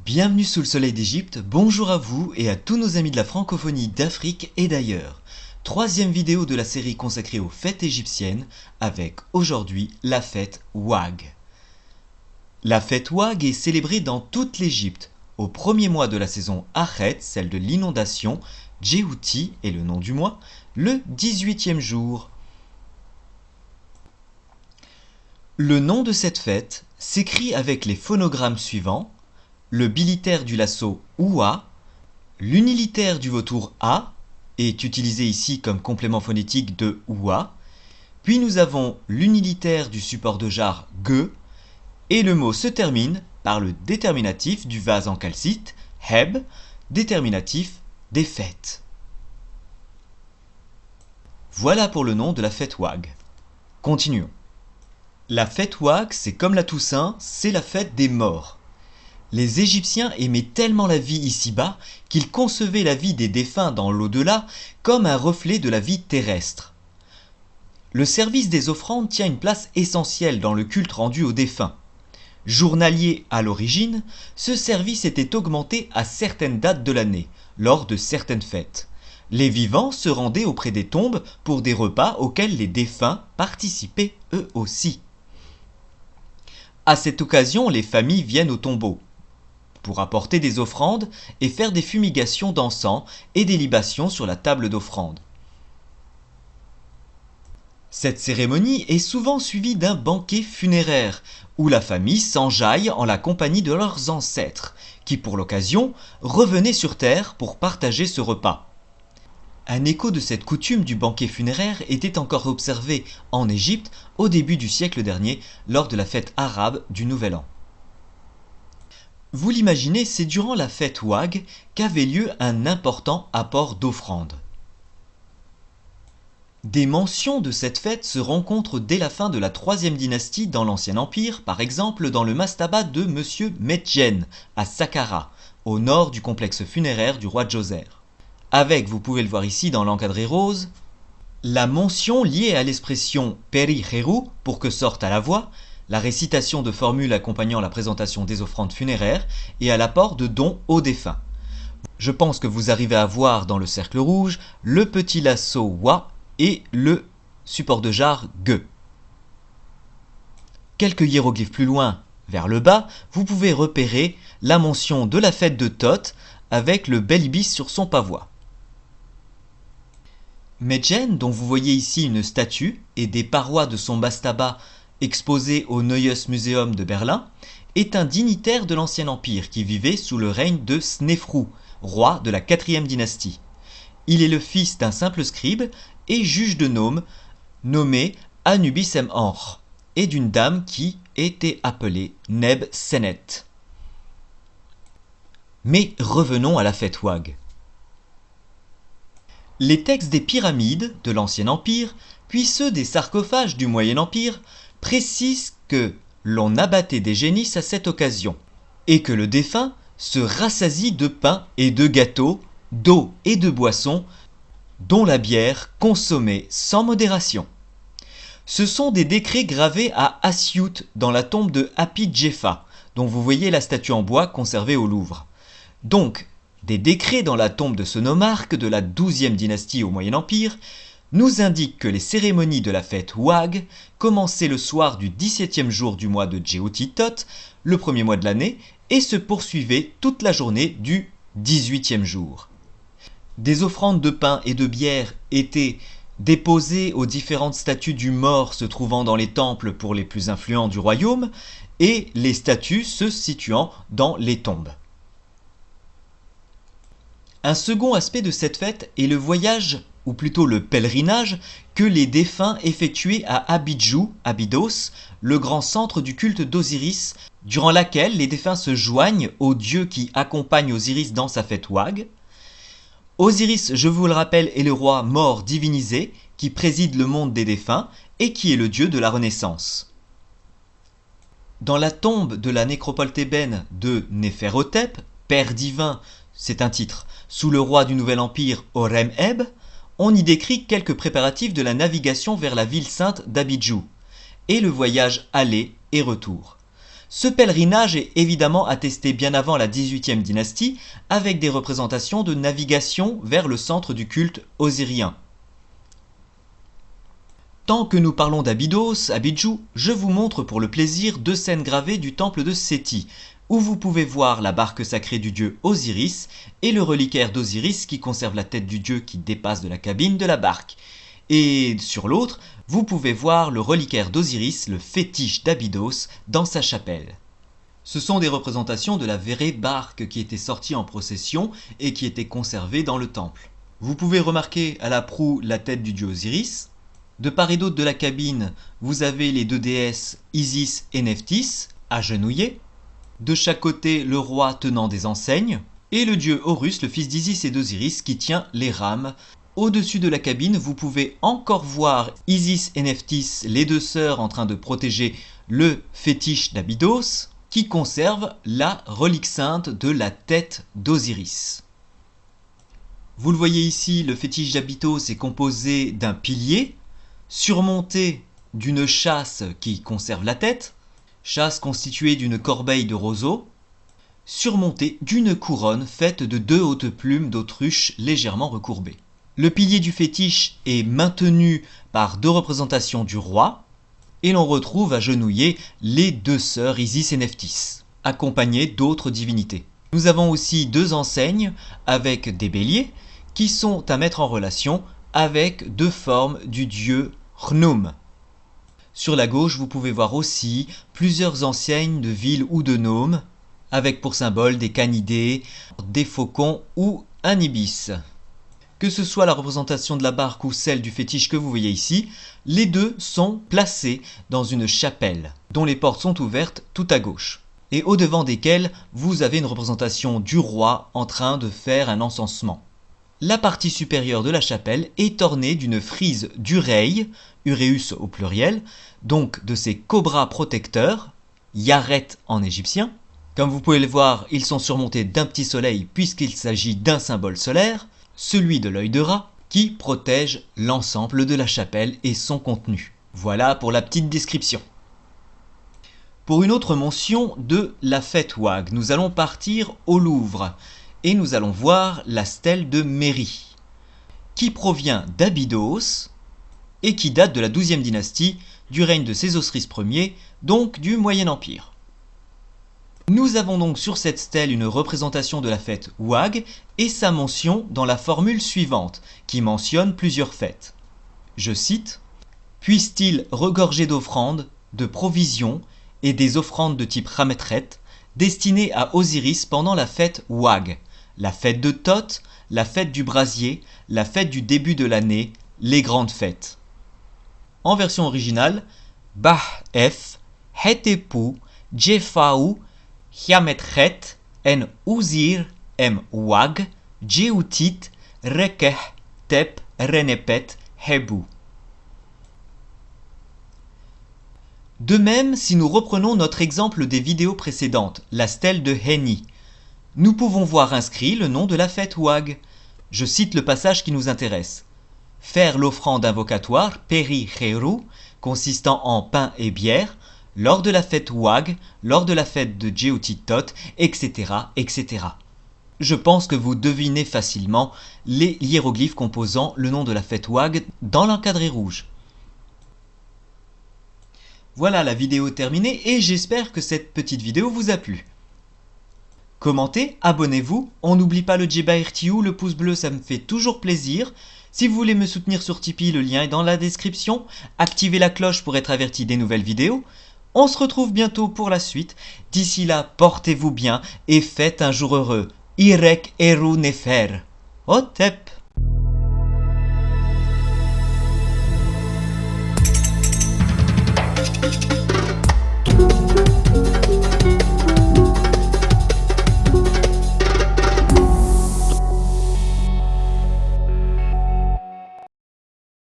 Bienvenue sous le soleil d'Égypte, bonjour à vous et à tous nos amis de la francophonie d'Afrique et d'ailleurs. Troisième vidéo de la série consacrée aux fêtes égyptiennes avec aujourd'hui la fête Ouag. La fête Ouag est célébrée dans toute l'Égypte. Au premier mois de la saison Achet, celle de l'inondation, Djéhouti est le nom du mois, le 18e jour. Le nom de cette fête s'écrit avec les phonogrammes suivants: le bilitaire du lasso OUA, l'unilitaire du vautour A est utilisé ici comme complément phonétique de OUA, puis nous avons l'unilitaire du support de jarre GE, et le mot se termine par le déterminatif du vase en calcite, HEB, déterminatif des fêtes. Voilà pour le nom de la fête Ouag. Continuons. La fête Ouag, c'est comme la Toussaint, c'est la fête des morts. Les Égyptiens aimaient tellement la vie ici-bas qu'ils concevaient la vie des défunts dans l'au-delà comme un reflet de la vie terrestre. Le service des offrandes tient une place essentielle dans le culte rendu aux défunts. Journalier à l'origine, ce service était augmenté à certaines dates de l'année, lors de certaines fêtes. Les vivants se rendaient auprès des tombes pour des repas auxquels les défunts participaient eux aussi. À cette occasion, les familles viennent au tombeau pour apporter des offrandes et faire des fumigations d'encens et des libations sur la table d'offrande. Cette cérémonie est souvent suivie d'un banquet funéraire, où la famille s'enjaille en la compagnie de leurs ancêtres, qui pour l'occasion revenaient sur terre pour partager ce repas. Un écho de cette coutume du banquet funéraire était encore observé en Égypte au début du siècle dernier, lors de la fête arabe du Nouvel An. Vous l'imaginez, c'est durant la fête Ouag qu'avait lieu un important apport d'offrandes. Des mentions de cette fête se rencontrent dès la fin de la troisième dynastie dans l'Ancien Empire, par exemple dans le mastaba de M. Medjen à Saqqara, au nord du complexe funéraire du roi Djoser. Avec, vous pouvez le voir ici dans l'encadré rose, la mention liée à l'expression Peri Heru pour que sorte à la voix, la récitation de formules accompagnant la présentation des offrandes funéraires et à l'apport de dons aux défunts. Je pense que vous arrivez à voir dans le cercle rouge le petit lasso Wa et le support de jarre Ge. Quelques hiéroglyphes plus loin, vers le bas, vous pouvez repérer la mention de la fête de Thoth avec le bel ibis sur son pavois. Medjen, dont vous voyez ici une statue et des parois de son mastaba exposées au Neues Museum de Berlin, est un dignitaire de l'Ancien Empire qui vivait sous le règne de Snefrou, roi de la 4e dynastie. Il est le fils d'un simple scribe et juge de Nome, nommé Anubis-Em-Enr, et d'une dame qui était appelée Neb Senet. Mais revenons à la fête Ouag. Les textes des pyramides de l'Ancien Empire, puis ceux des sarcophages du Moyen Empire, précisent que l'on abattait des génisses à cette occasion, et que le défunt se rassasie de pain et de gâteaux, d'eau et de boissons, dont la bière consommée sans modération. Ce sont des décrets gravés à Assiout dans la tombe de Hapi-Djefa, dont vous voyez la statue en bois conservée au Louvre. Donc, des décrets dans la tombe de ce nomarque de la 12e dynastie au Moyen Empire nous indiquent que les cérémonies de la fête Ouag commençaient le soir du 17e jour du mois de Djéhouti Thoth, le premier mois de l'année, et se poursuivaient toute la journée du 18e jour. Des offrandes de pain et de bière étaient déposées aux différentes statues du mort se trouvant dans les temples pour les plus influents du royaume, et les statues se situant dans les tombes. Un second aspect de cette fête est le voyage, ou plutôt le pèlerinage, que les défunts effectuaient à Abidjou, Abydos, le grand centre du culte d'Osiris, durant laquelle les défunts se joignent au dieu qui accompagne Osiris dans sa fête Ouag. Osiris, je vous le rappelle, est le roi mort divinisé qui préside le monde des défunts et qui est le dieu de la Renaissance. Dans la tombe de la nécropole thébaine de Néferhotep, père divin, c'est un titre, sous le roi du Nouvel Empire Horem-Heb, on y décrit quelques préparatifs de la navigation vers la ville sainte d'Abidjou et le voyage aller et retour. Ce pèlerinage est évidemment attesté bien avant la XVIIIe dynastie, avec des représentations de navigation vers le centre du culte osirien. Tant que nous parlons d'Abydos, Abidjou, je vous montre pour le plaisir 2 scènes gravées du temple de Séti, où vous pouvez voir la barque sacrée du dieu Osiris et le reliquaire d'Osiris qui conserve la tête du dieu qui dépasse de la cabine de la barque. Et sur l'autre, vous pouvez voir le reliquaire d'Osiris, le fétiche d'Abydos, dans sa chapelle. Ce sont des représentations de la vraie barque qui était sortie en procession et qui était conservée dans le temple. Vous pouvez remarquer à la proue la tête du dieu Osiris. De part et d'autre de la cabine, vous avez les 2 déesses Isis et Nephthys, agenouillées. De chaque côté, le roi tenant des enseignes, et le dieu Horus, le fils d'Isis et d'Osiris, qui tient les rames. Au-dessus de la cabine, vous pouvez encore voir Isis et Nephthys, les 2 sœurs en train de protéger le fétiche d'Abydos, qui conserve la relique sainte de la tête d'Osiris. Vous le voyez ici, le fétiche d'Abydos est composé d'un pilier, surmonté d'une châsse qui conserve la tête, châsse constituée d'une corbeille de roseaux, surmontée d'une couronne faite de 2 hautes plumes d'autruche légèrement recourbées. Le pilier du fétiche est maintenu par 2 représentations du roi, et l'on retrouve agenouillées les 2 sœurs Isis et Nephthys, accompagnées d'autres divinités. Nous avons aussi 2 enseignes avec des béliers qui sont à mettre en relation avec 2 formes du dieu Khnum. Sur la gauche, vous pouvez voir aussi plusieurs enseignes de villes ou de nomes, avec pour symbole des canidés, des faucons ou un ibis. Que ce soit la représentation de la barque ou celle du fétiche que vous voyez ici, les 2 sont placés dans une chapelle, dont les portes sont ouvertes tout à gauche, et au-devant desquelles vous avez une représentation du roi en train de faire un encensement. La partie supérieure de la chapelle est ornée d'une frise d'Ureï, Ureus au pluriel, donc de ces cobras protecteurs, Yaret en égyptien. Comme vous pouvez le voir, ils sont surmontés d'un petit soleil puisqu'il s'agit d'un symbole solaire, celui de l'œil de rat, qui protège l'ensemble de la chapelle et son contenu. Voilà pour la petite description. Pour une autre mention de la fête Ouag, nous allons partir au Louvre et nous allons voir la stèle de Méri, qui provient d'Abydos et qui date de la XIIe dynastie, du règne de Sésostris Ier, donc du Moyen Empire. Nous avons donc sur cette stèle une représentation de la fête Ouag et sa mention dans la formule suivante, qui mentionne plusieurs fêtes. Je cite « Puisse-t-il regorger d'offrandes, de provisions et des offrandes de type Rametret, destinées à Osiris pendant la fête Ouag, la fête de Thoth, la fête du brasier, la fête du début de l'année, les grandes fêtes. » En version originale, Bah F, Hetepu, Jefaou, Hiametret, En Uzir, Em Ouag, Jeutit, Rekeh, Tep, Renepet, Hebu. De même, si nous reprenons notre exemple des vidéos précédentes, la stèle de Héni, nous pouvons voir inscrit le nom de la fête Ouag. Je cite le passage qui nous intéresse. Faire l'offrande invocatoire Peri Cheru, consistant en pain et bière, lors de la fête Ouag, lors de la fête de Jeutit-Thoth, etc., etc. Je pense que vous devinez facilement les hiéroglyphes composant le nom de la fête Ouag dans l'encadré rouge. Voilà la vidéo terminée et j'espère que cette petite vidéo vous a plu. Commentez, abonnez-vous, on n'oublie pas le Djebairtiou, le pouce bleu, ça me fait toujours plaisir. Si vous voulez me soutenir sur Tipeee, le lien est dans la description. Activez la cloche pour être averti des nouvelles vidéos. On se retrouve bientôt pour la suite. D'ici là, portez-vous bien et faites un jour heureux. Irek Eru Nefer. Otep.